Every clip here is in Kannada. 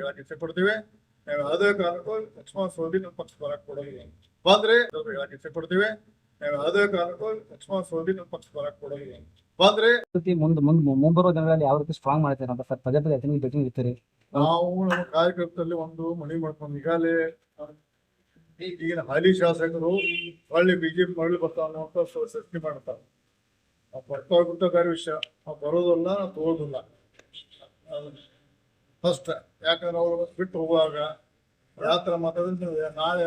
ಹೇಳಕ್ಕೆ ಇಷ್ಟಪಡ್ತೀವಿ. ನಾವು ಯಾವುದೇ ಕಾರಣಕ್ಕೂ ಲಕ್ಷ್ಮಣ ಸವದಿ ನಮ್ಮ ಪಕ್ಷ ಬರಕ್ಕೆ ಕೊಡೋದಿಲ್ಲ. ಬಂದ್ರೆ ಹೇಳಕ್ಕೆ ಇಷ್ಟಪಡ್ತೀವಿ. ನಾವು ಯಾವುದೇ ಕಾರಣಕ್ಕೂ ಲಕ್ಷ್ಮಣ ಸವದಿ ನಮ್ಮ ಪಕ್ಷ ಬರಕ್ಕೆ ಕೊಡೋದಿಲ್ಲ. ಬಂದ್ರೆ ಮುಂಬರುವ ದಿನಗಳಲ್ಲಿ ಯಾವ ರೀತಿ ಸ್ಟ್ರಾಂಗ್ ಮಾಡ್ತಾರೆ ಅಂತ ಸರ್ ಪದೇ ಪದೇ ಭೇಟಿ ನೀಡ್ತೀರಿ. ನಾವು ನಮ್ಮ ಕಾರ್ಯಕರ್ತರಲ್ಲಿ ಒಂದು ಮನವಿ ಮಾಡ್ಕೊಂಡು ಈಗಾಗಲೇ ಈಗಿನ ಹಾಲಿ ಶಾಸಕರು ಒಳ್ಳೆ ಬಿಜೆಪಿ ಮರಳಿ ಬರ್ತಾವ ಅನ್ನುವಂತ ಸೃಷ್ಟಿ ಮಾಡ್ತಾರೆ. ನಾವು ಬರ್ತಾ ಬಿಡ್ತಕ್ಕಂಥ ವಿಷಯ ನಾವು ಬರೋದಲ್ಲ, ನಾವು ತಗೋದಿಲ್ಲ. ಫಸ್ಟ್ ಯಾಕಂದ್ರೆ ಅವ್ರು ಬಿಟ್ಟು ಹೋಗುವಾಗ ಯಾವ ಥರ ಮಾತಾಡಿದ್ರೆ ನಾಳೆ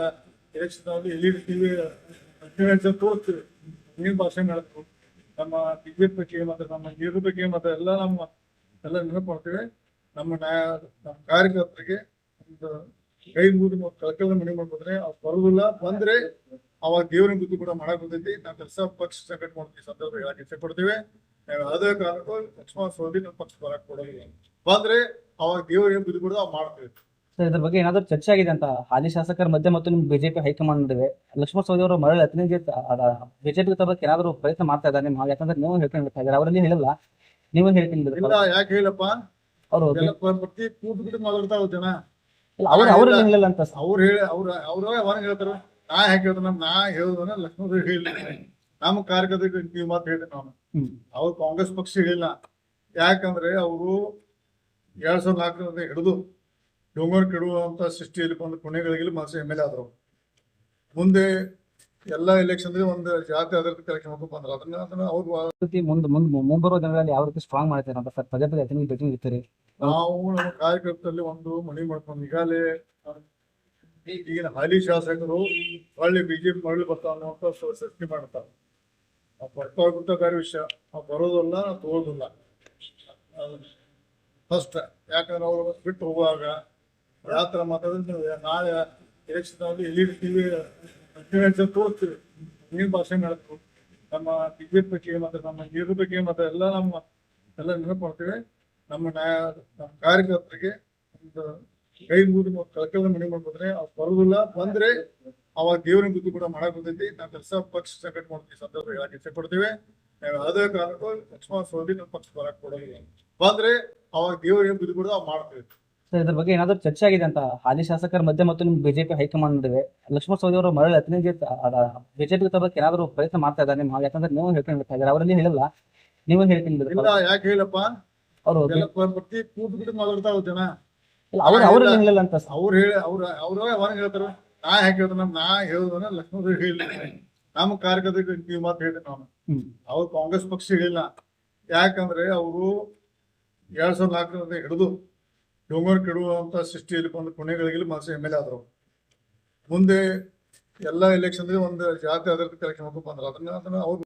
ಎಲೆಕ್ಷನ್ ಅಲ್ಲಿ ಎಲ್ಲಿ ಟಿವಿ ತೋರಿಸ್ತೀವಿ, ನೀನು ಭಾಷೆ ನಡೆದ್ರು ನಮ್ಮ ಬಿಜೆಪಿ ಬಗ್ಗೆ ಮತ್ತೆ ನಮ್ಮ ನೀರು ಬಗ್ಗೆ ಮತ್ತೆ ಎಲ್ಲ ನೆನಪು ಮಾಡ್ತೀವಿ. ನಮ್ಮ ಕಾರ್ಯಕರ್ತರಿಗೆ ಒಂದು ಕೈ ಮುಗಿದು ಕಳ್ಕಲ್ ಮನೆ ಮಾಡ್ಬೋದ್ರೆ ಅವ್ರು ಬರೋದಿಲ್ಲ. ಬಂದ್ರೆ ಅವಾಗ ದೇವರಿನ ಬುದ್ಧಿ ಕೂಡ ಮಾಡಕ್ ಬರ್ತೈತಿ. ನಾವು ಕೆಲಸ ಪಕ್ಷ ಸಂಘಟನೆ ಮಾಡ್ತೀವಿ ಸಂದರ್ಭ ಹೇಳಕ್ಕೆ ಇಷ್ಟಪಡ್ತೀವಿ. ನಾವು ಯಾವುದೇ ಕಾರಣಕ್ಕೂ ಲಕ್ಷ್ಮಣ ಸವದಿ ನಮ್ಮ ಪಕ್ಷ ಬರಕ್ಕೆ ಕೊಡೋದಿಲ್ಲ. ಬಂದ್ರೆ ಅವಾಗ ದೇವರಿನ ಬುದ್ಧಿ ಕೂಡ ನಾವು ಮಾಡ್ತೀವಿ. ಸರ್ ಇದ್ರ ಬಗ್ಗೆ ಏನಾದರೂ ಚರ್ಚೆ ಆಗಿದೆ ಅಂತ ಹಾಲಿ ಶಾಸಕರ ಮಧ್ಯೆ ಮತ್ತು ನಿಮ್ಮ ಬಿಜೆಪಿ ಹೈಕಮಾಂಡ್ ನಡುವೆ ಲಕ್ಷ್ಮಣ ಸವದಿ ಅವರು ಮರಳಿ ಹತ್ತನೇ ಬಿಜೆಪಿ ತರಕ್ಕೆ ಏನಾದರೂ ಪ್ರಯತ್ನ ಮಾಡ್ತಾ ಇದ್ದಾರೆ ನಿಮ್ಮ, ಯಾಕಂದ್ರೆ ನೀವು ಹೇಳ್ಕೊಂಡಿರ್ತಾ ಇದ್ದಾರೆ, ಅವರಲ್ಲಿ ಹೇಳಿಲ್ಲ, ನೀವು ಹೇಳ್ಕೊಂಡಿದ್ದೀರಿ. ಇಲ್ಲ ಯಾಕೆ ಹೇಳಪ್ಪ, ಅವರು ಪ್ರತಿ ಕೂತು ಬಿಟ್ಟು ಮಾತಾಡ್ತಾ ಜನ ಅವ್ರಲ್ಲಿ ಹೇಳಿಲ್ಲ ಅಂತ ಅವ್ರು ಹೇಳಿ ಅವ್ರ ಹೊರಗೆ ಹೇಳ್ತಾರ. ನಾ ಯಾಕೆ ಹೇಳ್ತಾರ, ನಾ ಹೇಳುದನ್ನ ಲಕ್ಷ್ಮಣ ಹೇಳಿಲ್ಲ. ನಮ್ಮ ಕಾರ್ಯಕರ್ತರಿಗೆ ನೀವು ಮಾತು ಹೇಳಿದೆ ನಾನು. ಅವ್ರು ಕಾಂಗ್ರೆಸ್ ಪಕ್ಷ ಹೇಳಿಲ್ಲ. ಯಾಕಂದ್ರೆ ಅವರು 2004 ಹಿಡಿದು ಡೊಂಗರ್ ಕೆಡುವಂತ ಸೃಷ್ಟಿಯಲ್ಲಿ ಬಂದು ಪುಣೆಗಳಿಗೆ ಮಾಸ MLA ಆದ್ರು. ಮುಂದೆ ಎಲ್ಲಾ ಎಲೆಕ್ಷನ್ ಒಂದು ಜಾತಿ ಆಧಾರಿತ ಕಲೆಕ್ಷನ್ ಬಂದ್ರು. ಅದನ್ನ ಅವ್ರು ಮುಂಬರುವ ದಿನಗಳಲ್ಲಿ ಯಾವ ರೀತಿ ಸ್ಟ್ರಾಂಗ್ ಮಾಡ್ತಾರೆ ಅಂತ ಸರ್ ಪದೇ ಪದೇ ಭೇಟಿ ನೀಡ್ತೀರಿ. ನಾವು ನಮ್ಮ ಕಾರ್ಯಕರ್ತರಲ್ಲಿ ಒಂದು ಮನವಿ ಮಾಡ್ಕೊಂಡು ಈಗಾಗಲೇ ಈಗಿನ ಹಾಲಿ ಶಾಸಕರು ಒಳ್ಳೆ ಬಿಜೆಪಿ ಮರಳಿ ಬರ್ತಾವ ಅನ್ನುವಂತ ಸೃಷ್ಟಿ ಮಾಡ್ತಾರೆ. ನಾವು ಬರ್ತಾ ಬಿಡ್ತಕ್ಕಂಥ ವಿಷಯ ನಾವು ಬರೋದಲ್ಲ, ನಾವು ತಗೋದಿಲ್ಲ. ಫಸ್ಟ್ ಯಾಕಂದ್ರೆ ಅವ್ರು ಬಿಟ್ಟು ಹೋಗುವಾಗ ಯಾವ ಥರ ಮಾತಾಡಿದ್ರೆ ನಾಳೆ ಎಲೆಕ್ಷನ್ ಅಲ್ಲಿ ಎಲ್ಲಿ ಟಿವಿ ತೋರಿಸ್ತೀವಿ, ನೀನು ಭಾಷೆ ನಡೆದ್ರು ನಮ್ಮ ಬಿಜೆಪಿ ಬಗ್ಗೆ ಮತ್ತೆ ನಮ್ಮ ನೀರು ಬಗ್ಗೆ ಮತ್ತೆ ಎಲ್ಲ ನೆನಪು ಮಾಡ್ತೀವಿ. ನಮ್ಮ ಕಾರ್ಯಕರ್ತರಿಗೆ ಒಂದು ಕೈ ಮುಗಿದು ಕಳ್ಕಲ್ ಮನೆ ಮಾಡ್ಬೋದ್ರೆ ಅವ್ರು ಬರೋದಿಲ್ಲ. ಬಂದ್ರೆ ಅವಾಗ ದೇವರಿನ ಬುದ್ಧಿ ಕೂಡ ಮಾಡಕ್ ಬರ್ತೈತಿ. ನಾವು ಕೆಲಸ ಪಕ್ಷ ಸಂಘಟನೆ ಮಾಡ್ತೀವಿ ಸಂದರ್ಭ ಹೇಳಕ್ಕೆ ಇಷ್ಟಪಡ್ತೀವಿ. ನಾವು ಯಾವುದೇ ಕಾರಣಕ್ಕೂ ಲಕ್ಷ್ಮಣ ಸವದಿ ನಮ್ಮ ಪಕ್ಷ ಬರಕ್ಕೆ ಕೊಡೋದಿಲ್ಲ. ಬಂದ್ರೆ ಅವಾಗ ದೇವರಿನ ಬುದ್ಧಿ ಕೂಡ ನಾವು ಮಾಡ್ತೀವಿ. ಸರ್ ಇದ್ರ ಬಗ್ಗೆ ಏನಾದರೂ ಚರ್ಚೆ ಆಗಿದೆ ಅಂತ ಹಾಲಿ ಶಾಸಕರ ಮಧ್ಯೆ ಮತ್ತು ನಿಮ್ಮ ಬಿಜೆಪಿ ಹೈಕಮಾಂಡ್ ನಡುವೆ ಲಕ್ಷ್ಮಣ ಸವದಿ ಅವರು ಮರಳಿ ಹತ್ತನೇ ಬಿಜೆಪಿ ತರಕ್ಕೆ ಏನಾದರೂ ಪ್ರಯತ್ನ ಮಾಡ್ತಾ ಇದ್ದಾರೆ ನಿಮ್ಮ, ಯಾಕಂದ್ರೆ ನೀವು ಹೇಳ್ಕೊಂಡಿರ್ತಾ ಇದ್ದಾರೆ, ಅವರಲ್ಲಿ ಹೇಳಿಲ್ಲ, ನೀವು ಹೇಳ್ಕೊಂಡಿದ್ದೀರಿ. ಇಲ್ಲ ಯಾಕೆ ಹೇಳಪ್ಪ, ಅವರು ಪ್ರತಿ ಕೂತು ಬಿಟ್ಟು ಮಾತಾಡ್ತಾ ಜನ ಅವ್ರಲ್ಲಿ ಹೇಳಿಲ್ಲ ಅಂತ ಅವ್ರು ಹೇಳಿ ಅವ್ರ ಹೊರಗೆ ಹೇಳ್ತಾರ. ನಾ ಯಾಕೆ ಹೇಳ್ತಾರ, ನಾ ಹೇಳುದನ್ನ ಲಕ್ಷ್ಮಣ ಹೇಳಿಲ್ಲ. ನಮ್ಮ ಕಾರ್ಯಕರ್ತರಿಗೆ ನೀವು ಮಾತು ಹೇಳಿದೆ ನಾನು. ಅವ್ರು ಕಾಂಗ್ರೆಸ್ ಪಕ್ಷ ಹೇಳಿಲ್ಲ. ಯಾಕಂದ್ರೆ ಅವರು 2004 ಹಿಡಿದು ಡೊಂಗರ್ ಕೆಡುವಂತ ಸೃಷ್ಟಿಯಲ್ಲಿ ಬಂದು ಪುಣೆಗಳಿಗೆ ಮಾಸ MLA ಆದ್ರು. ಮುಂದೆ ಎಲ್ಲಾ ಎಲೆಕ್ಷನ್ ಒಂದು ಜಾತಿ ಆಧಾರಿತ ಕಲೆಕ್ಷನ್ ಬಂದ್ರು. ಅದನ್ನ ಅವ್ರು